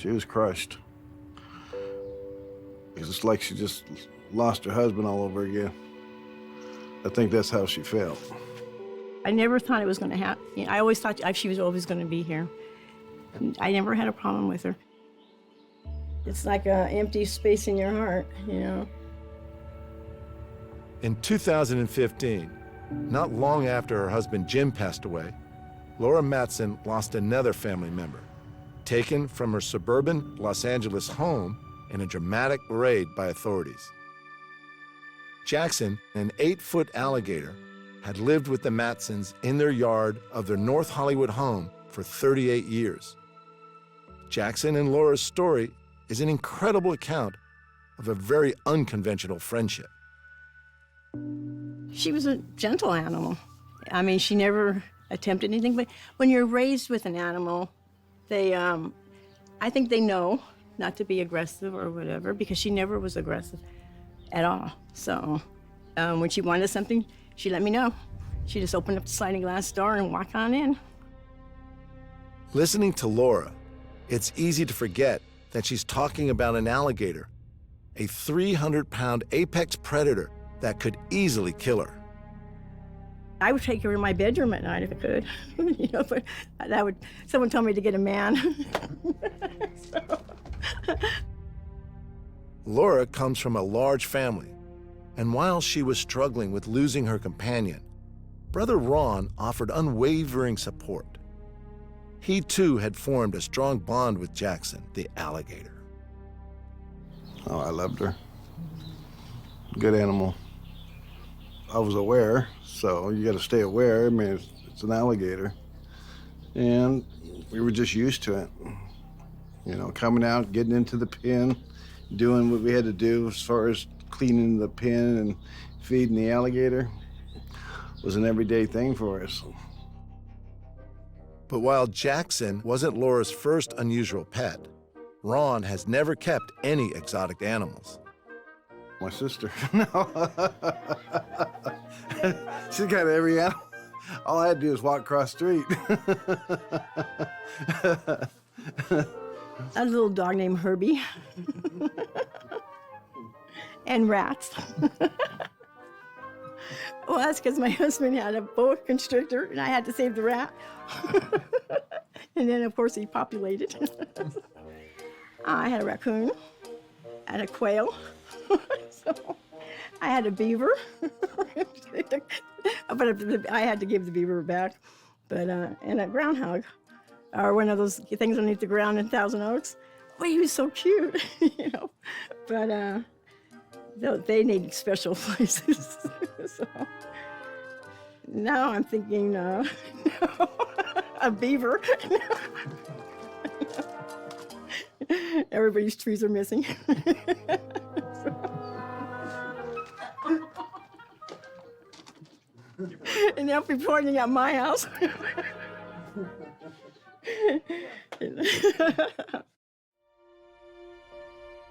She was crushed. It's like she just lost her husband all over again. I think that's how she felt. I never thought it was going to happen. You know, I always thought she was always going to be here. I never had a problem with her. It's like an empty space in your heart, you know. In 2015, not long after her husband Jim passed away, Laura Matson lost another family member, taken from her suburban Los Angeles home in a dramatic raid by authorities. Jaxson, an 8-foot alligator, had lived with the Matsons in their yard of their North Hollywood home for 38 years. Jaxson and Laura's story is an incredible account of a very unconventional friendship. She was a gentle animal. I mean, she never attempted anything, but when you're raised with an animal, they, I think they know not to be aggressive or whatever, because she never was aggressive at all. So when she wanted something, she let me know. She just opened up the sliding glass door and walk on in. Listening to Laura, it's easy to forget that she's talking about an alligator, a 300-pound apex predator that could easily kill her. I would take her in my bedroom at night if I could, you know, but someone told me to get a man. Laura comes from a large family, and while she was struggling with losing her companion, Brother Ron offered unwavering support. He too had formed a strong bond with Jaxson, the alligator. Oh, I loved her. Good animal. I was aware, so you got to stay aware. I mean, it's an alligator. And we were just used to it. You know, coming out, getting into the pen, doing what we had to do as far as cleaning the pen and feeding the alligator was an everyday thing for us. But while Jaxson wasn't Laura's first unusual pet, Ron has never kept any exotic animals. My sister, no. She's got every animal. All I had to do was walk across the street. A little dog named Herbie. And rats. Well, that's because my husband had a boa constrictor, and I had to save the rat. And then, of course, he populated. I had a raccoon, I had a quail, so I had a beaver. But I had to give the beaver back. But and a groundhog, or one of those things underneath the ground in Thousand Oaks. Well, he was so cute, you know. But they needed special places. So now I'm thinking, no, a beaver. Everybody's trees are missing. And they'll be pointing at my house.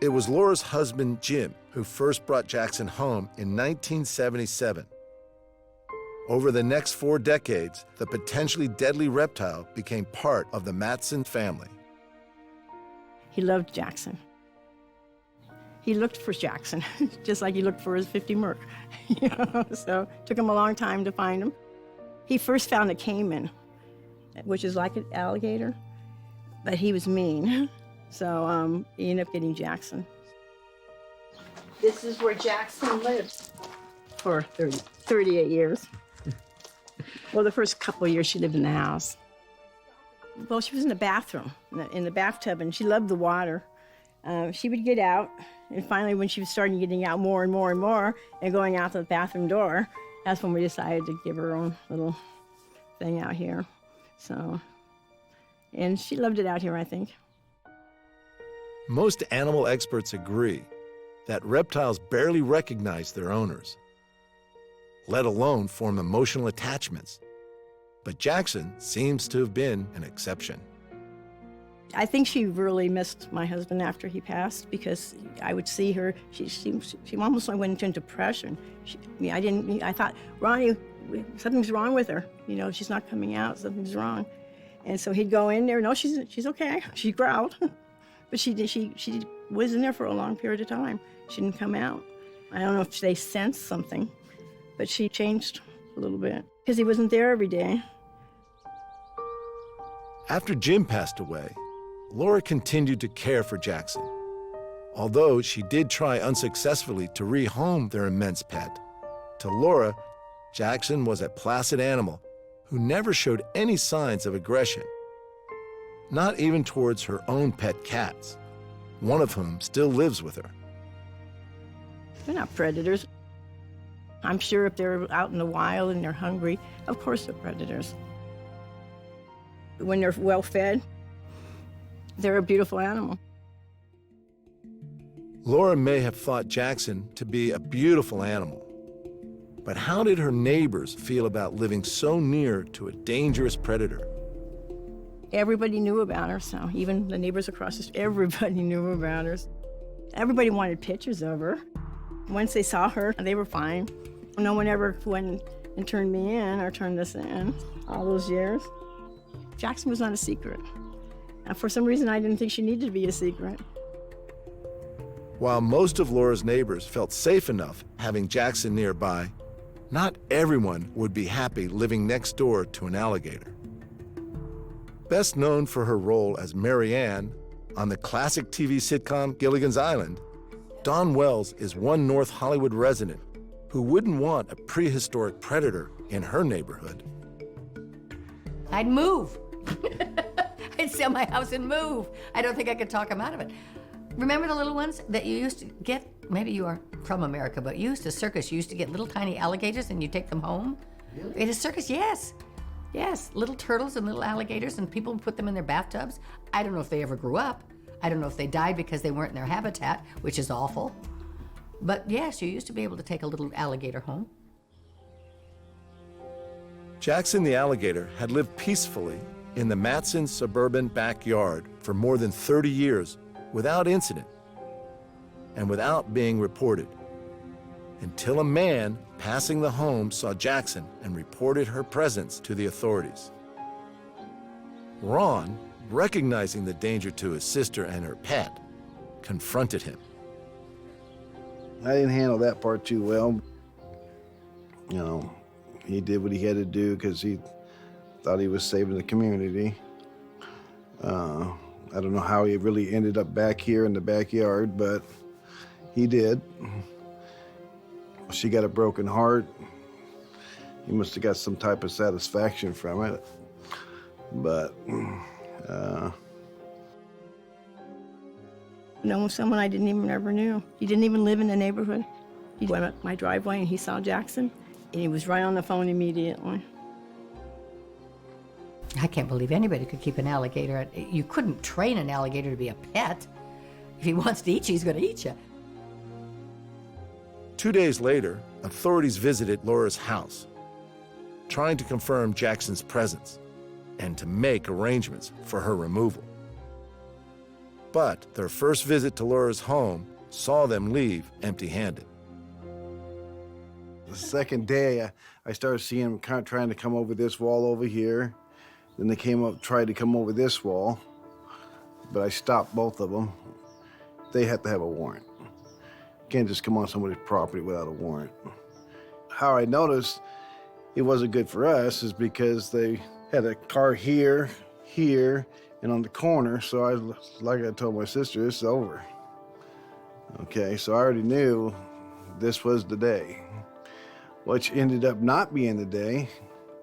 It was Laura's husband, Jim, who first brought Jaxson home in 1977. Over the next 4 decades, the potentially deadly reptile became part of the Matson family. He loved Jaxson. He looked for Jaxson, just like he looked for his 50 Merc. You know? So it took him a long time to find him. He first found a caiman, which is like an alligator, but he was mean. So he ended up getting Jaxson. This is where Jaxson lived for 38 years. Well, the first couple of years she lived in the house. Well, she was in the bathroom, in the bathtub, and she loved the water. She would get out, and finally when she was starting getting out more and more and more and going out to the bathroom door, that's when we decided to give her own little thing out here. So, and she loved it out here, I think. Most animal experts agree that reptiles barely recognize their owners, let alone form emotional attachments. But Jaxson seems to have been an exception. I think she really missed my husband after he passed, because I would see her, she almost went into depression. I thought, Ronnie, something's wrong with her. You know, she's not coming out, something's wrong. And so he'd go in there, no, she's okay. She growled. But she was in there for a long period of time. She didn't come out. I don't know if they sensed something, but she changed a little bit because he wasn't there every day. After Jim passed away, Laura continued to care for Jaxson, although she did try unsuccessfully to rehome their immense pet. To Laura, Jaxson was a placid animal who never showed any signs of aggression, not even towards her own pet cats, one of whom still lives with her. They're not predators. I'm sure if they're out in the wild and they're hungry, of course they're predators. When they're well fed, they're a beautiful animal. Laura may have thought Jaxson to be a beautiful animal, but how did her neighbors feel about living so near to a dangerous predator? Everybody knew about her, so even the neighbors across the street, everybody knew about her. Everybody wanted pictures of her. Once they saw her, they were fine. No one ever went and turned me in or turned us in all those years. Jaxson was not a secret. And for some reason, I didn't think she needed to be a secret. While most of Laura's neighbors felt safe enough having Jaxson nearby, not everyone would be happy living next door to an alligator. Best known for her role as Mary Ann on the classic TV sitcom Gilligan's Island, Dawn Wells is one North Hollywood resident who wouldn't want a prehistoric predator in her neighborhood. I'd move. I'd sell my house and move. I don't think I could talk them out of it. Remember the little ones that you used to get? Maybe you are from America, but you used to circus. You used to get little tiny alligators and you take them home. Really? In a circus, yes. Yes, little turtles and little alligators, and people put them in their bathtubs. I don't know if they ever grew up. I don't know if they died because they weren't in their habitat, which is awful. But yes, you used to be able to take a little alligator home. Jaxson the Alligator had lived peacefully in the Matson suburban backyard for more than 30 years without incident and without being reported, until a man passing the home saw Jaxson and reported her presence to the authorities. Ron, recognizing the danger to his sister and her pet, confronted him. I didn't handle that part too well. You know, he did what he had to do because he thought he was saving the community. I don't know how he really ended up back here in the backyard, but he did. She got a broken heart. He must have got some type of satisfaction from it. But, No, someone I didn't even ever knew. He didn't even live in the neighborhood. He went up my driveway and he saw Jaxson, and he was right on the phone immediately. I can't believe anybody could keep an alligator. You couldn't train an alligator to be a pet. If he wants to eat you, he's going to eat you. 2 days later, authorities visited Laura's house, trying to confirm Jackson's presence and to make arrangements for her removal. But their first visit to Laura's home saw them leave empty-handed. the second day, I started seeing them kind of trying to come over this wall over here. Then they tried to come over this wall, but I stopped both of them. They have to have a warrant. You can't just come on somebody's property without a warrant. How I noticed it wasn't good for us is because they had a car here, and on the corner, so like I told my sister, it's over. Okay, so I already knew this was the day, which ended up not being the day.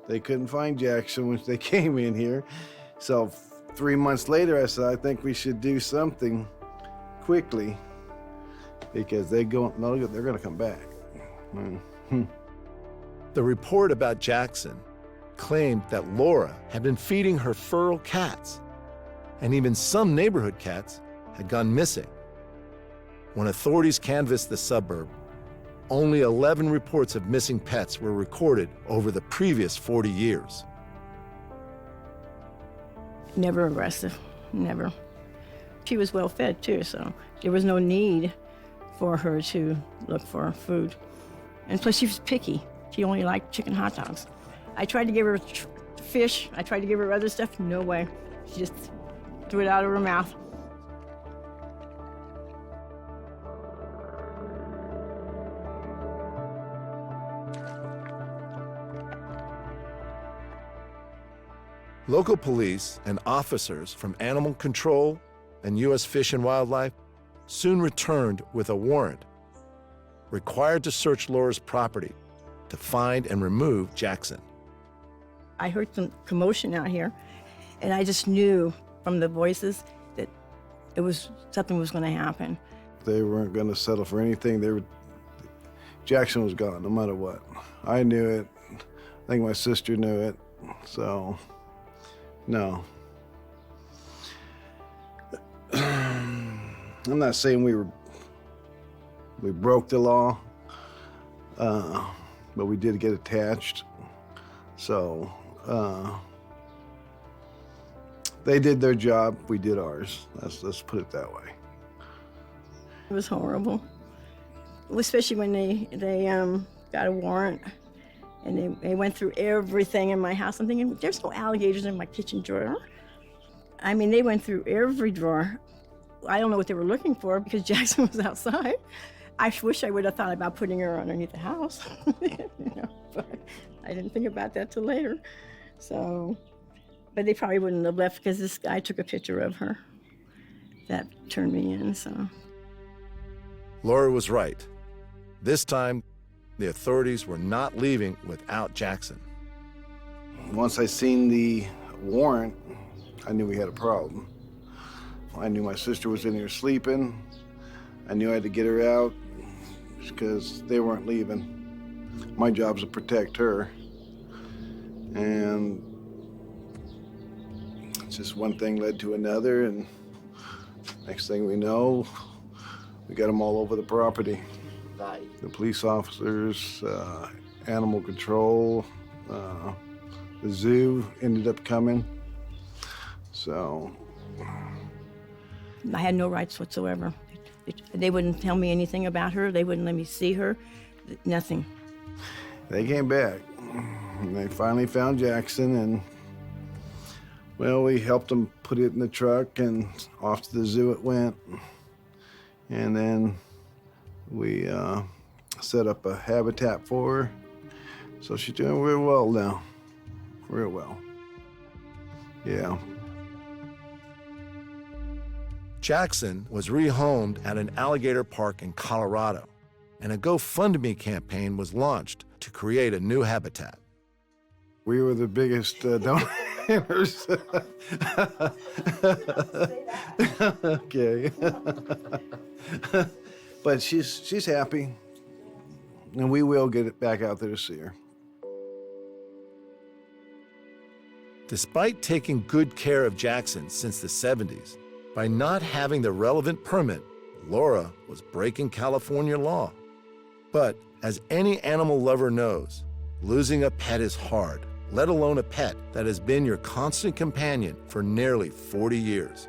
They couldn't find Jaxson when they came in here. So 3 months later, I said, I think we should do something quickly because they're going to come back. The report about Jaxson claimed that Laura had been feeding her feral cats, and even some neighborhood cats had gone missing. When authorities canvassed the suburb, only 11 reports of missing pets were recorded over the previous 40 years. Never aggressive, never. She was well fed too, so there was no need for her to look for food. And plus she was picky. She only liked chicken hot dogs. I tried to give her fish, I tried to give her other stuff, no way. She just threw it out of her mouth. Local police and officers from Animal Control and U.S. Fish and Wildlife soon returned with a warrant, required to search Laura's property to find and remove Jaxson. I heard some commotion out here, and I just knew from the voices that something was going to happen. They weren't going to settle for anything. Jaxson was gone, no matter what. I knew it. I think my sister knew it. So, no. I'm not saying we broke the law, but we did get attached. So, they did their job, we did ours. Let's put it that way. It was horrible, especially when they got a warrant and they went through everything in my house. I'm thinking, there's no alligators in my kitchen drawer. I mean, they went through every drawer. I don't know what they were looking for because Jaxson was outside. I wish I would have thought about putting her underneath the house, but I didn't think about that till later. So, but they probably wouldn't have left because this guy took a picture of her. That turned me in, so. Laura was right. This time, the authorities were not leaving without Jaxson. Once I seen the warrant, I knew we had a problem. I knew my sister was in here sleeping. I knew I had to get her out because they weren't leaving. My job's to protect her. And just one thing led to another, and next thing we know, we got them all over the property. The police officers, animal control, the zoo ended up coming. So. I had no rights whatsoever. They wouldn't tell me anything about her. They wouldn't let me see her, nothing. They came back. And they finally found Jaxson, and, well, we helped them put it in the truck, and off to the zoo it went. And then we set up a habitat for her. So she's doing real well now. Real well. Yeah. Jaxson was rehomed at an alligator park in Colorado, and a GoFundMe campaign was launched to create a new habitat. We were the biggest donors. Okay. But she's happy, and we will get it back out there to see her. Despite taking good care of Jaxson since the 70s, by not having the relevant permit, Laura was breaking California law. But as any animal lover knows, losing a pet is hard, let alone a pet that has been your constant companion for nearly 40 years.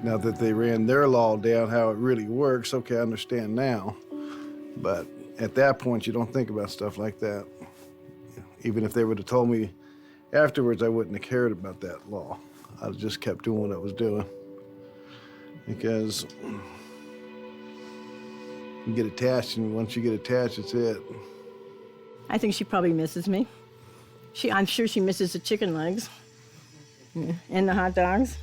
Now that they ran their law down, how it really works, okay, I understand now. But at that point, you don't think about stuff like that. Even if they would have told me afterwards, I wouldn't have cared about that law. I just kept doing what I was doing. Because you get attached, and once you get attached, it's it. I think she probably misses me. I'm sure she misses the chicken legs and the hot dogs.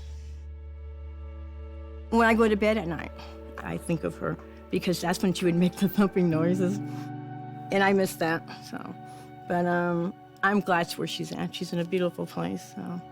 When I go to bed at night, I think of her because that's when she would make the thumping noises. And I miss that, so. But I'm glad where she's at. She's in a beautiful place, so.